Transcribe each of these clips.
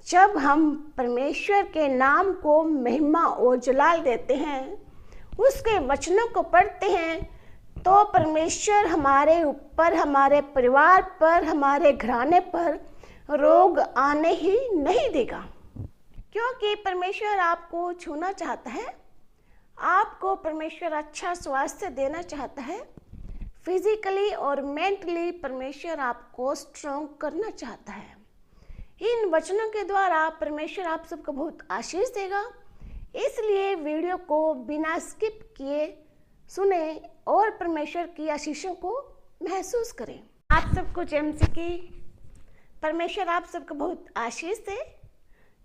जब हम परमेश्वर के नाम को महिमा और जलाल देते हैं, उसके वचनों को पढ़ते हैं, तो परमेश्वर हमारे ऊपर, हमारे परिवार पर, हमारे घराने पर रोग आने ही नहीं देगा। क्योंकि परमेश्वर आपको छूना चाहता है, आपको परमेश्वर अच्छा स्वास्थ्य देना चाहता है। फिजिकली और मेंटली परमेश्वर आपको स्ट्रॉन्ग करना चाहता है। इन वचनों के द्वारा परमेश्वर आप सबको बहुत आशीष देगा। इसलिए वीडियो को बिना स्किप किए सुने और परमेश्वर की आशीषों को महसूस करें। आप सबको जेएमसी की परमेश्वर आप सबको बहुत आशीष दे।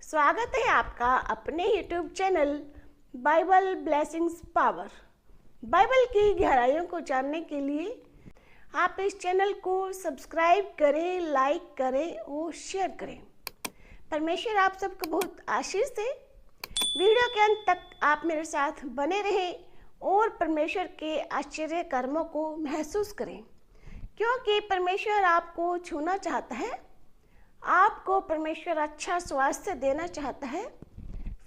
स्वागत है आपका अपने YouTube channel Bible blessings power. Bible की गहराइयों को जानने के लिए आप इस चैनल को सब्सक्राइब करें, लाइक करें और शेयर करें। परमेश्वर आप सबको बहुत आशीष दे। वीडियो के अंत तक आप मेरे साथ बने रहें और परमेश्वर के आश्चर्य कर्मों को महसूस करें। क्योंकि परमेश्वर आपको छूना चाहता है, आपको परमेश्वर अच्छा स्वास्थ्य देना चाहता है।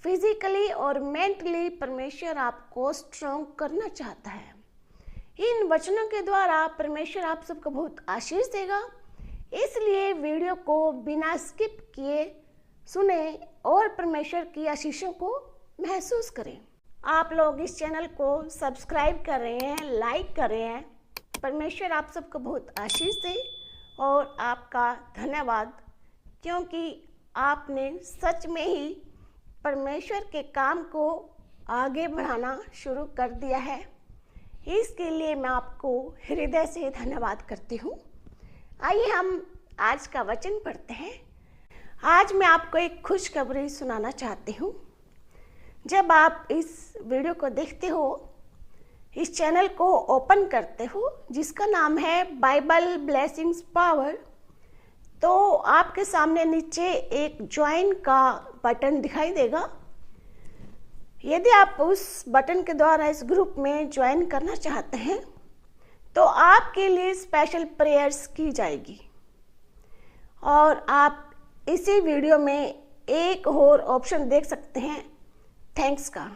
फिजिकली और मेंटली परमेश्वर आपको स्ट्रॉन्ग करना चाहता है। इन वचनों के द्वारा परमेश्वर आप सबको बहुत आशीष देगा। इसलिए वीडियो को बिना स्किप किए सुने और परमेश्वर की आशीषों को महसूस करें। आप लोग इस चैनल को सब्सक्राइब कर रहे हैं, लाइक कर रहे हैं। परमेश्वर आप सबको बहुत आशीष दे और आपका धन्यवाद, क्योंकि आपने सच में ही परमेश्वर के काम को आगे बढ़ाना शुरू कर दिया है। इसके लिए मैं आपको हृदय से धन्यवाद करती हूँ। आइए हम आज का वचन पढ़ते हैं। आज मैं आपको एक खुशखबरी सुनाना चाहती हूँ। जब आप इस वीडियो को देखते हो, इस चैनल को ओपन करते हो जिसका नाम है बाइबल ब्लेसिंग्स पावर, तो आपके सामने नीचे एक ज्वाइन का बटन दिखाई देगा। यदि आप उस बटन के द्वारा इस ग्रुप में ज्वाइन करना चाहते हैं तो आपके लिए स्पेशल प्रेयर्स की जाएगी। और आप इसी वीडियो में एक और ऑप्शन देख सकते हैं, थैंक्स का।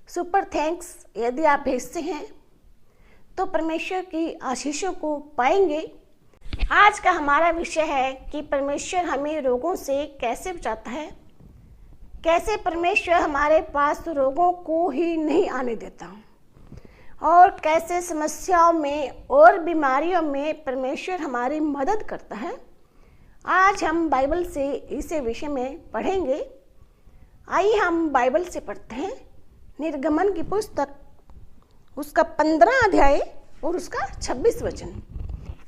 सुपर थैंक्स यदि आप भेजते हैं तो परमेश्वर की आशीषों को पाएंगे। आज का हमारा विषय है कि परमेश्वर हमें रोगों से कैसे बचाता है, कैसे परमेश्वर हमारे पास रोगों को ही नहीं आने देता, और कैसे समस्याओं में और बीमारियों में परमेश्वर हमारी मदद करता है। आज हम बाइबल से इसे विषय में पढ़ेंगे। आइए हम बाइबल से पढ़ते हैं। निर्गमन की पुस्तक, उसका 15 अध्याय और उसका 26 वचन,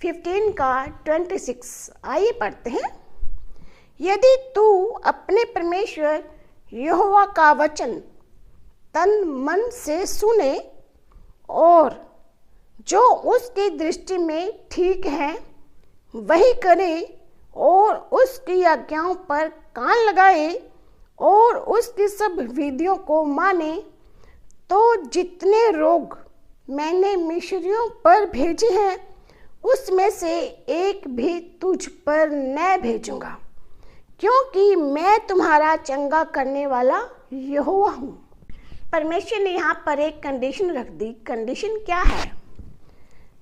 15 का 26। आइए पढ़ते हैं। यदि तू अपने परमेश्वर यहोवा का वचन तन मन से सुने और जो उसकी दृष्टि में ठीक है वही करे और उसकी आज्ञाओं पर कान लगाए और उसकी सब विधियों को माने, तो जितने रोग मैंने मिस्रियों पर भेजे हैं उसमें से एक भी तुझ पर न भेजूंगा, क्योंकि मैं तुम्हारा चंगा करने वाला यहोवा हूँ। परमेश्वर ने यहाँ पर एक कंडीशन रख दी। कंडीशन क्या है?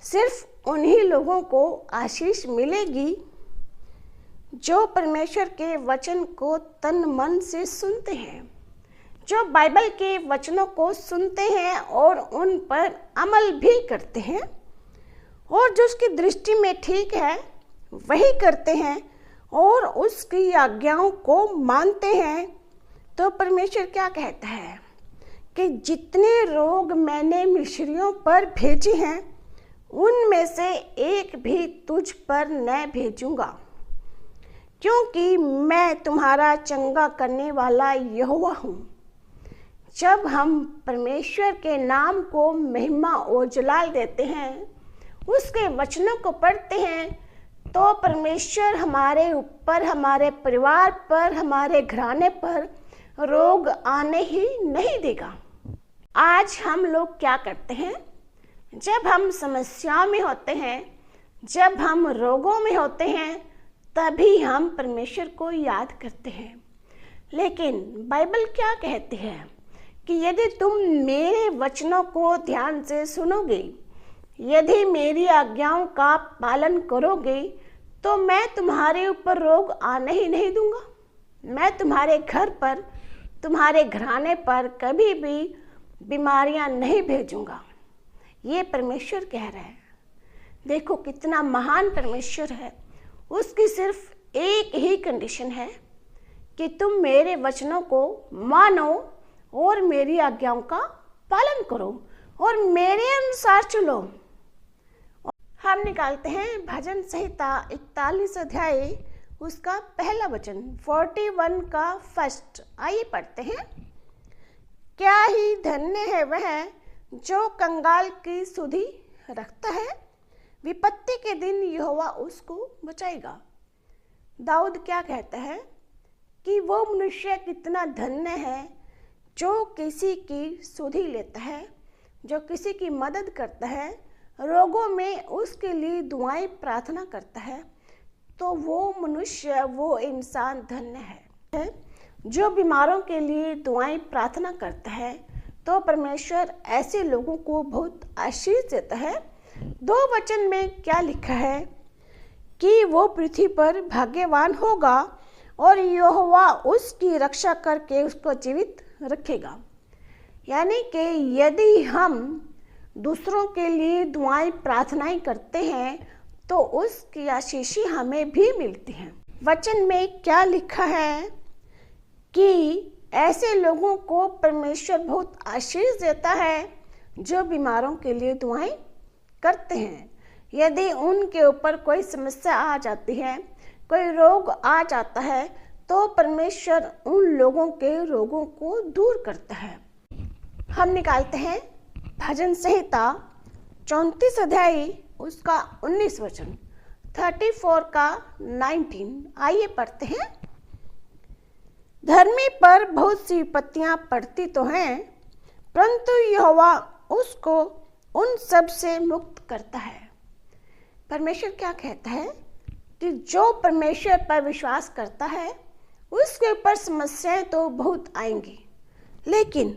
सिर्फ उन्हीं लोगों को आशीष मिलेगी जो परमेश्वर के वचन को तन मन से सुनते हैं, जो बाइबल के वचनों को सुनते हैं और उन पर अमल भी करते हैं, और जो उसकी दृष्टि में ठीक है वही करते हैं और उसकी आज्ञाओं को मानते हैं। तो परमेश्वर क्या कहता है कि जितने रोग मैंने मिस्रियों पर भेजे हैं उनमें से एक भी तुझ पर न भेजूंगा, क्योंकि मैं तुम्हारा चंगा करने वाला यहोवा हूँ। जब हम परमेश्वर के नाम को महिमा और जलाल देते हैं, उसके वचनों को पढ़ते हैं, तो परमेश्वर हमारे ऊपर, हमारे परिवार पर, हमारे घराने पर रोग आने ही नहीं देगा। आज हम लोग क्या करते हैं? जब हम समस्याओं में होते हैं, जब हम रोगों में होते हैं, तभी हम परमेश्वर को याद करते हैं। लेकिन बाइबल क्या कहती है कि यदि तुम मेरे वचनों को ध्यान से सुनोगे, यदि मेरी आज्ञाओं का पालन करोगे, तो मैं तुम्हारे ऊपर रोग आने ही नहीं दूंगा। मैं तुम्हारे घर पर, तुम्हारे घराने पर कभी भी बीमारियां नहीं भेजूंगा। ये परमेश्वर कह रहा है। देखो कितना महान परमेश्वर है। उसकी सिर्फ एक ही कंडीशन है कि तुम मेरे वचनों को मानो और मेरी आज्ञाओं का पालन करो और मेरे अनुसार चलो। हम निकालते हैं भजन संहिता 41 अध्याय उसका पहला वचन 41 का फर्स्ट। आइए पढ़ते हैं। क्या ही धन्य है वह जो कंगाल की सुधि रखता है, विपत्ति के दिन यहोवा उसको बचाएगा। दाऊद क्या कहता है कि वो मनुष्य कितना धन्य है जो किसी की सुधि लेता है, जो किसी की मदद करता है, रोगों में उसके लिए दुआएं प्रार्थना करता है। तो वो मनुष्य, वो इंसान धन्य है। जो बीमारों के लिए दुआएं प्रार्थना करता है, तो परमेश्वर ऐसे लोगों को बहुत आशीष देता है। 2 वचन में क्या लिखा है कि वो पृथ्वी पर भाग्यवान होगा और यहोवा उसकी रक्षा करके उसको जीवित रखेगा। यानी कि यदि हम दूसरों के लिए दुआएं प्रार्थनाएं करते हैं तो उसकी आशीष हमें भी मिलती है। वचन में क्या लिखा है कि ऐसे लोगों को परमेश्वर बहुत आशीष देता है जो बीमारों के लिए दुआएं करते हैं। यदि उनके ऊपर कोई समस्या आ जाती है, कोई रोग आ जाता है, तो परमेश्वर उन लोगों के रोगों को दूर करता है। हम निकालते हैं भजन संहिता 34 अध्याय उसका 19 वचन 34 का 19। आइए पढ़ते हैं। धर्मी पर बहुत सी विपत्तियां पड़ती तो हैं, परंतु यहोवा उसको उन सब से मुक्त करता है। परमेश्वर क्या कहता है कि जो परमेश्वर पर विश्वास करता है उसके ऊपर समस्याएं तो बहुत आएंगी, लेकिन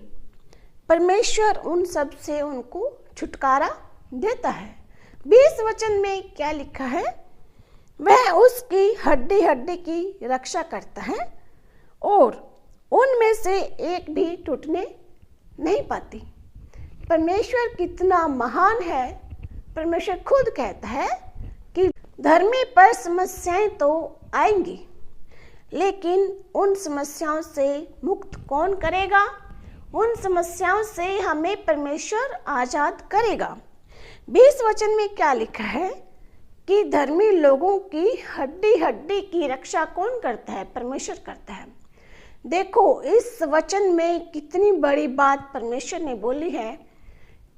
परमेश्वर उन सब से उनको छुटकारा देता है। 20 वचन में क्या लिखा है? वह उसकी हड्डी हड्डी की रक्षा करता है और उनमें से एक भी टूटने नहीं पाती। परमेश्वर कितना महान है। परमेश्वर खुद कहता है कि धर्मी पर समस्याएं तो आएंगी, लेकिन उन समस्याओं से मुक्त कौन करेगा? उन समस्याओं से हमें परमेश्वर आजाद करेगा। 20 वचन में क्या लिखा है कि धर्मी लोगों की हड्डी हड्डी की रक्षा कौन करता है? परमेश्वर करता है। देखो इस वचन में कितनी बड़ी बात परमेश्वर ने बोली है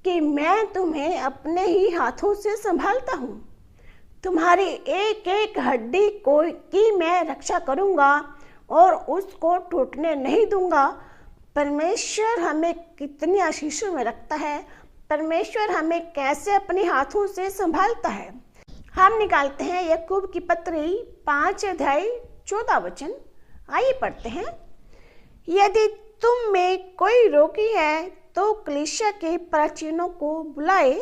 कि मैं तुम्हें अपने ही हाथों से संभालता हूँ, तुम्हारी एक एक हड्डी की मैं रक्षा करूँगा और उसको टूटने नहीं दूंगा। परमेश्वर हमें कितनी आशीषों में रखता है। परमेश्वर हमें कैसे अपने हाथों से संभालता है। हम निकालते हैं याकूब की पत्री 5 अध्याय 14 वचन। आइए पढ़ते हैं। यदि तुम में कोई रोगी है तो कलीसिया के प्राचीनों को बुलाए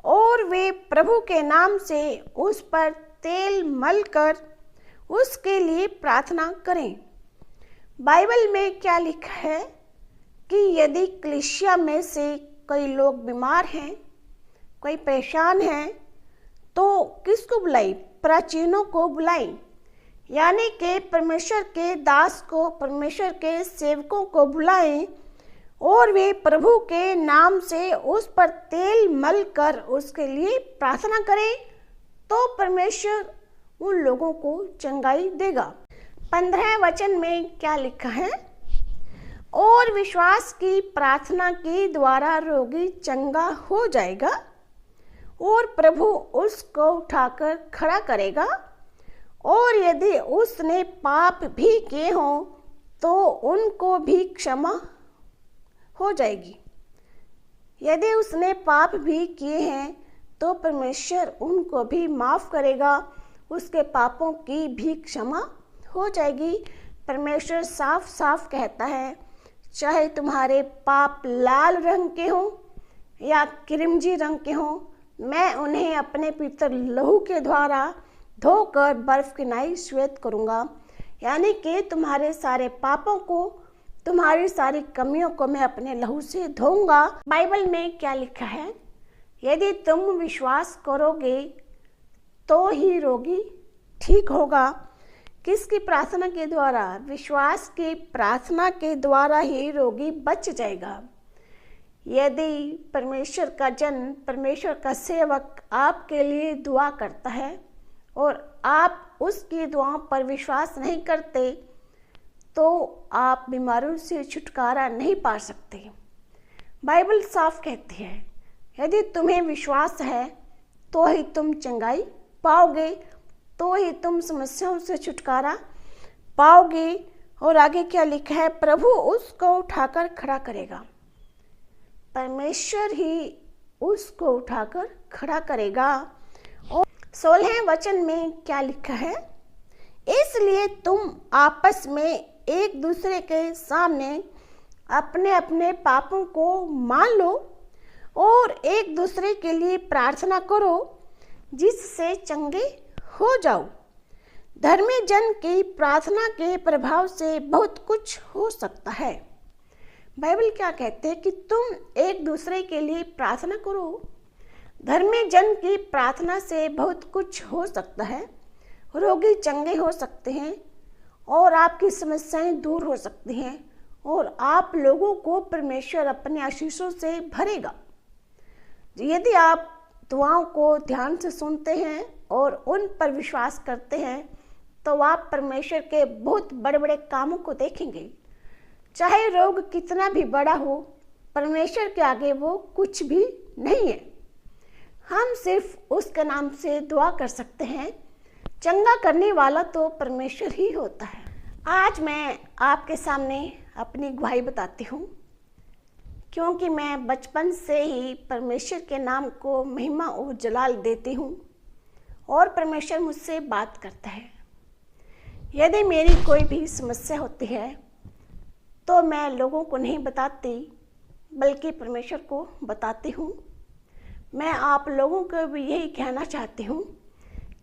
और वे प्रभु के नाम से उस पर तेल मलकर उसके लिए प्रार्थना करें। बाइबल में क्या लिखा है कि यदि कलीसिया में से कई लोग बीमार हैं, कोई परेशान है, तो किसको बुलाई? प्राचीनों को बुलाई। यानी कि परमेश्वर के दास को, परमेश्वर के सेवकों को बुलाएं और वे प्रभु के नाम से उस पर तेल मल कर उसके लिए प्रार्थना करें, तो परमेश्वर उन लोगों को चंगाई देगा। 15 वचन में क्या लिखा है? और विश्वास की प्रार्थना के द्वारा रोगी चंगा हो जाएगा और प्रभु उसको उठाकर खड़ा करेगा, और यदि उसने पाप भी किए हों तो उनको भी क्षमा हो जाएगी। यदि उसने पाप भी किए हैं तो परमेश्वर उनको भी माफ करेगा उसके पापों की भी क्षमा हो जाएगी। परमेश्वर साफ साफ कहता है, चाहे तुम्हारे पाप लाल रंग के हों या क्रिमजी रंग के हों, मैं उन्हें अपने पवित्र लहू के द्वारा धोकर बर्फ की नाई श्वेत करूँगा। यानी कि तुम्हारे सारे पापों को, तुम्हारी सारी कमियों को मैं अपने लहू से धोऊंगा। बाइबल में क्या लिखा है? यदि तुम विश्वास करोगे तो ही रोगी ठीक होगा। किसकी प्रार्थना के द्वारा? विश्वास की प्रार्थना के द्वारा ही रोगी बच जाएगा। यदि परमेश्वर का जन, परमेश्वर का सेवक आपके लिए दुआ करता है और आप उसकी दुआओं पर विश्वास नहीं करते, तो आप बीमारियों से छुटकारा नहीं पा सकते। बाइबल साफ कहती है, यदि तुम्हें विश्वास है तो ही तुम चंगाई पाओगे, तो ही तुम समस्याओं से छुटकारा पाओगे। और आगे क्या लिखा है? प्रभु उसको उठाकर खड़ा करेगा। परमेश्वर ही उसको उठाकर खड़ा करेगा। और 16वें वचन में क्या लिखा है? इसलिए तुम आपस में एक दूसरे के सामने अपने अपने पापों को मान लो और एक दूसरे के लिए प्रार्थना करो, जिससे चंगे हो जाओ। धर्मी जन की प्रार्थना के प्रभाव से बहुत कुछ हो सकता है। बाइबल क्या कहते हैं कि तुम एक दूसरे के लिए प्रार्थना करो। धर्मी जन की प्रार्थना से बहुत कुछ हो सकता है। रोगी चंगे हो सकते हैं और आपकी समस्याएं दूर हो सकती हैं और आप लोगों को परमेश्वर अपने आशीषों से भरेगा। यदि आप दुआओं को ध्यान से सुनते हैं और उन पर विश्वास करते हैं, तो आप परमेश्वर के बहुत बड़े बड़े कामों को देखेंगे। चाहे रोग कितना भी बड़ा हो, परमेश्वर के आगे वो कुछ भी नहीं है। हम सिर्फ उसके नाम से दुआ कर सकते हैं। चंगा करने वाला तो परमेश्वर ही होता है। आज मैं आपके सामने अपनी गवाही बताती हूँ, क्योंकि मैं बचपन से ही परमेश्वर के नाम को महिमा और जलाल देती हूँ और परमेश्वर मुझसे बात करता है। यदि मेरी कोई भी समस्या होती है तो मैं लोगों को नहीं बताती, बल्कि परमेश्वर को बताती हूँ। मैं आप लोगों को भी यही कहना चाहती हूँ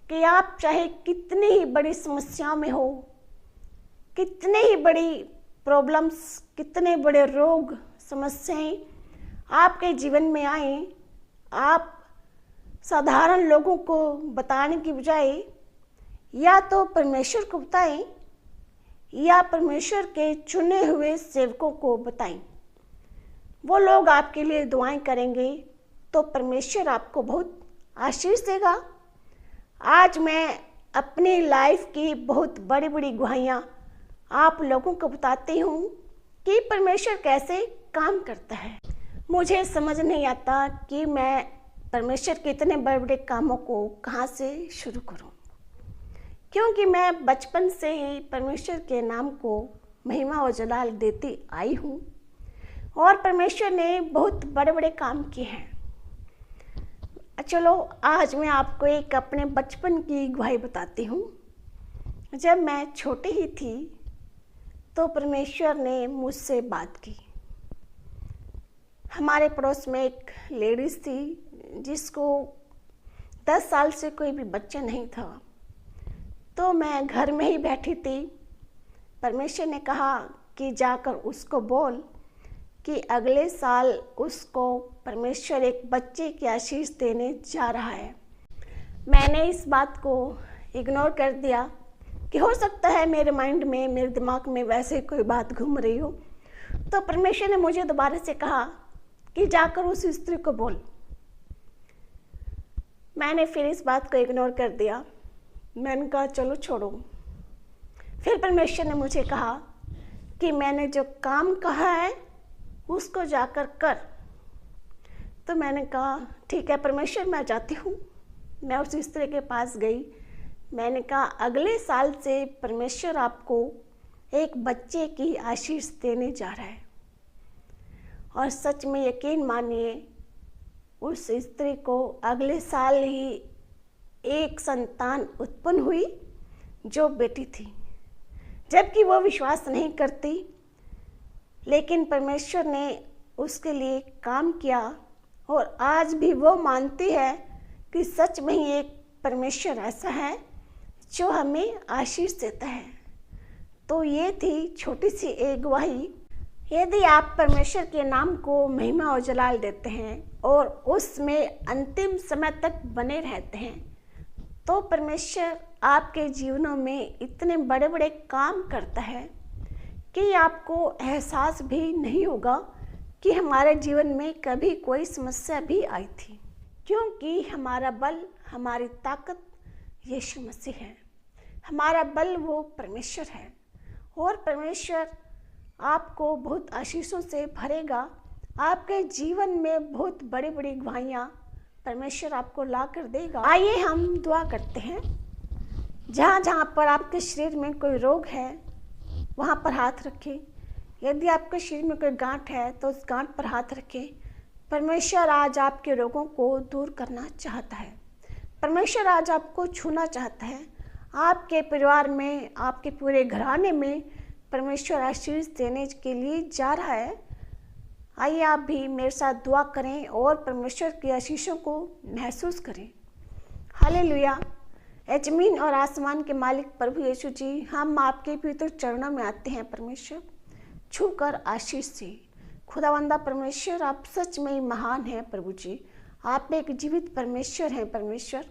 कि आप चाहे कितनी ही बड़ी समस्याओं में हो, कितने ही बड़ी प्रॉब्लम्स, कितने बड़े रोग, समस्याएं आपके जीवन में आए, आप साधारण लोगों को बताने की बजाय या तो परमेश्वर को बताएं या परमेश्वर के चुने हुए सेवकों को बताएं। वो लोग आपके लिए दुआएं करेंगे तो परमेश्वर आपको बहुत आशीष देगा। आज मैं अपनी लाइफ की बहुत बड़ी बड़ी गवाहियाँ आप लोगों को बताती हूँ कि परमेश्वर कैसे काम करता है। मुझे समझ नहीं आता कि मैं परमेश्वर के इतने बड़े बड़े कामों को कहाँ से शुरू करूँ, क्योंकि मैं बचपन से ही परमेश्वर के नाम को महिमा और जलाल देती आई हूँ और परमेश्वर ने बहुत बड़े बड़े काम किए हैं। चलो आज मैं आपको एक अपने बचपन की गवाही बताती हूँ। जब मैं छोटी ही थी तो परमेश्वर ने मुझसे बात की। हमारे पड़ोस में एक लेडीज़ थी जिसको 10 साल से कोई भी बच्चा नहीं था, तो मैं घर में ही बैठी थी। परमेश्वर ने कहा कि जाकर उसको बोल कि अगले साल उसको परमेश्वर एक बच्चे की आशीष देने जा रहा है। मैंने इस बात को इग्नोर कर दिया कि हो सकता है मेरे माइंड में, मेरे दिमाग में वैसे कोई बात घूम रही हो। तो परमेश्वर ने मुझे दोबारा से कहा कि जाकर उस स्त्री को बोल। मैंने फिर इस बात को इग्नोर कर दिया। मैंने कहा चलो छोड़ो। फिर परमेश्वर ने मुझे कहा कि मैंने जो काम कहा है उसको जाकर कर। तो मैंने कहा ठीक है परमेश्वर, मैं जाती हूँ। मैं उस स्त्री के पास गई। मैंने कहा अगले साल से परमेश्वर आपको एक बच्चे की आशीष देने जा रहा है। और सच में यकीन मानिए, उस स्त्री को अगले साल ही एक संतान उत्पन्न हुई जो बेटी थी, जबकि वो विश्वास नहीं करती, लेकिन परमेश्वर ने उसके लिए काम किया और आज भी वो मानती है कि सच में ही एक परमेश्वर ऐसा है जो हमें आशीष देता है। तो ये थी छोटी सी एक गवाही। यदि आप परमेश्वर के नाम को महिमा और जलाल देते हैं और उसमें अंतिम समय तक बने रहते हैं, तो परमेश्वर आपके जीवनों में इतने बड़े बड़े काम करता है कि आपको एहसास भी नहीं होगा कि हमारे जीवन में कभी कोई समस्या भी आई थी, क्योंकि हमारा बल, हमारी ताकत यीशु मसीह है। हमारा बल वो परमेश्वर है और परमेश्वर आपको बहुत आशीषों से भरेगा। आपके जीवन में बहुत बड़ी बड़ी गवाहियाँ परमेश्वर आपको ला कर देगा। आइए हम दुआ करते हैं। जहाँ जहाँ पर आपके शरीर में कोई रोग है वहाँ पर हाथ रखें। यदि आपके शरीर में कोई गांठ है तो उस गांठ पर हाथ रखें। परमेश्वर आज आपके रोगों को दूर करना चाहता है। परमेश्वर आज आपको छूना चाहता है। आपके परिवार में, आपके पूरे घराने में परमेश्वर आशीष देने के लिए जा रहा है। आइए आप भी मेरे साथ दुआ करें और परमेश्वर की आशीषों को महसूस करें। हालेलुया। ज़मीन और आसमान के मालिक प्रभु यीशु जी, हम आपके पवित्र चरणों में आते हैं परमेश्वर, छूकर आशीष से। खुदावंदा परमेश्वर, आप सच में ही महान हैं प्रभु जी। आप एक जीवित परमेश्वर हैं परमेश्वर।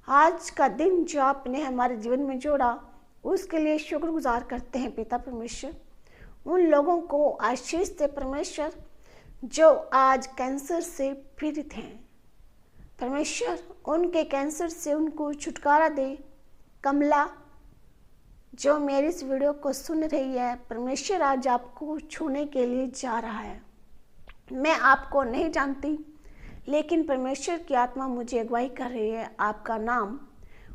आज का दिन जो आपने हमारे जीवन में जोड़ा, उसके लिए शुक्रगुजार करते हैं पिता परमेश्वर। उन लोगों को आशीष दे परमेश्वर जो आज कैंसर से पीड़ित हैं परमेश्वर। उनके कैंसर से उनको छुटकारा दे। कमला जो मेरी इस वीडियो को सुन रही है, परमेश्वर आज आपको छूने के लिए जा रहा है। मैं आपको नहीं जानती, लेकिन परमेश्वर की आत्मा मुझे अगुवाई कर रही है आपका नाम,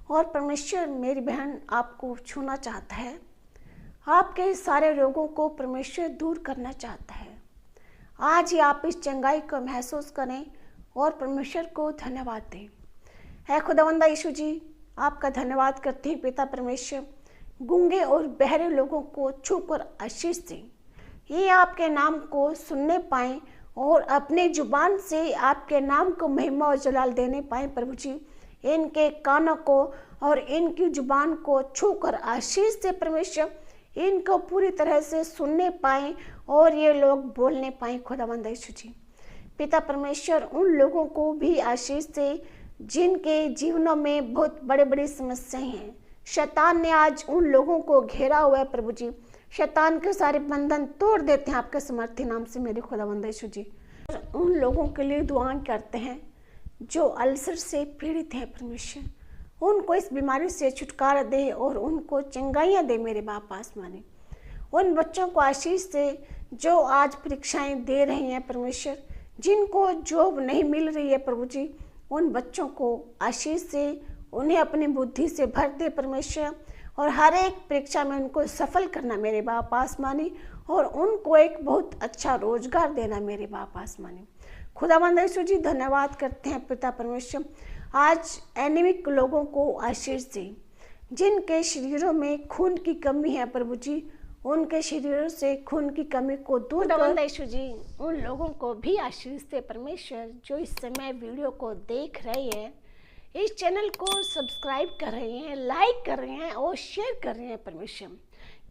और परमेश्वर मेरी बहन आपको छूना चाहता है। आपके सारे रोगों को परमेश्वर दूर करना चाहता है। आज ही आप इस चंगाई को महसूस करें और परमेश्वर को धन्यवाद दें। है खुदावंदा यीशु जी, आपका धन्यवाद करते हैं पिता परमेश्वर। गूंगे और बहरे लोगों को छूकर आशीष दें। ये आपके नाम को सुनने पाएं और अपने जुबान से आपके नाम को महिमा और जलाल देने पाएं प्रभु जी। इनके कानों को और इनकी जुबान को छूकर आशीष दे परमेश्वर। इनको पूरी तरह से सुनने पाएं और ये लोग बोलने पाएं खुदावंद यीशु जी। पिता परमेश्वर, उन लोगों को भी आशीष दे जिनके जीवनों में बहुत बड़े बड़ी समस्याएं हैं। शैतान ने आज उन लोगों को घेरा हुआ है प्रभु जी। शैतान के सारे बंधन तोड़ देते हैं आपके समर्थी नाम से मेरे खुदावंद यीशु जी। उन लोगों के लिए दुआएं करते हैं जो अल्सर से पीड़ित हैं परमेश्वर। उनको इस बीमारी से छुटकारा दे और उनको चंगाइयाँ दे मेरे बाप आसमानी। उन बच्चों को आशीष दे जो आज परीक्षाएं दे रहे हैं परमेश्वर। जिनको जॉब नहीं मिल रही है प्रभु जी, उन बच्चों को आशीष दे, उन्हें अपनी बुद्धि से भर दे परमेश्वर, और हर एक परीक्षा में उनको सफल करना मेरे बाप आसमानी, और उनको एक बहुत अच्छा रोजगार देना मेरे बाप आसमानी। खुदावंद यीशु जी, धन्यवाद करते हैं पिता परमेश्वर। आज एनीमिक लोगों को आशीष दे जिनके शरीरों में खून की कमी है प्रभु जी। उनके शरीरों से खून की कमी को दूर कर यीशु जी। उन लोगों को भी आशीष दे परमेश्वर जो इस समय वीडियो को देख रहे हैं, इस चैनल को सब्सक्राइब कर रहे हैं, लाइक कर रहे हैं और शेयर कर रहे हैं परमेश्वर,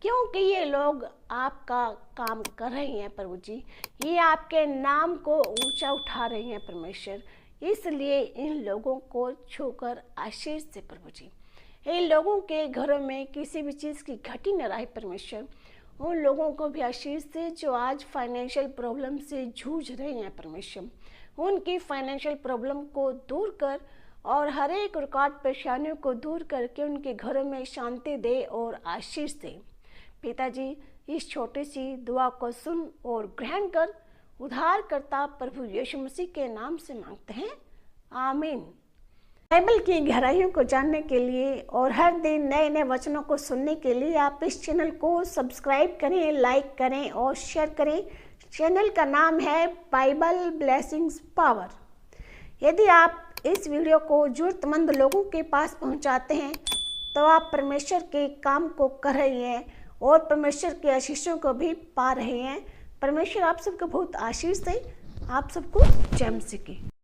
क्योंकि ये लोग आपका काम कर रहे हैं प्रभु जी। ये आपके नाम को ऊंचा उठा रहे हैं परमेश्वर। इसलिए इन लोगों को छूकर आशीष दे प्रभु जी। इन लोगों के घरों में किसी भी चीज़ की घटी न रहे परमेश्वर। उन लोगों को भी आशीष दे जो आज फाइनेंशियल प्रॉब्लम से जूझ रहे हैं परमेश्वर। उनकी फाइनेंशियल प्रॉब्लम को दूर कर और हर एक रुकावट परेशानियों को दूर करके उनके घरों में शांति दे और आशीष दे। पिताजी, इस छोटी सी दुआ को सुन और ग्रहण कर, उद्धारकर्ता प्रभु यीशु मसीह के नाम से मांगते हैं, आमीन। बाइबल की गहराइयों को जानने के लिए और हर दिन नए नए वचनों को सुनने के लिए आप इस चैनल को सब्सक्राइब करें, लाइक करें और शेयर करें। चैनल का नाम है बाइबल ब्लेसिंग्स पावर। यदि आप इस वीडियो को ज़रूरतमंद लोगों के पास पहुंचाते हैं तो आप परमेश्वर के काम को कर रहे हैं और परमेश्वर के आशीषों को भी पा रहे हैं। परमेश्वर आप सबको बहुत आशीष दे। आप सबको जय मसीह की।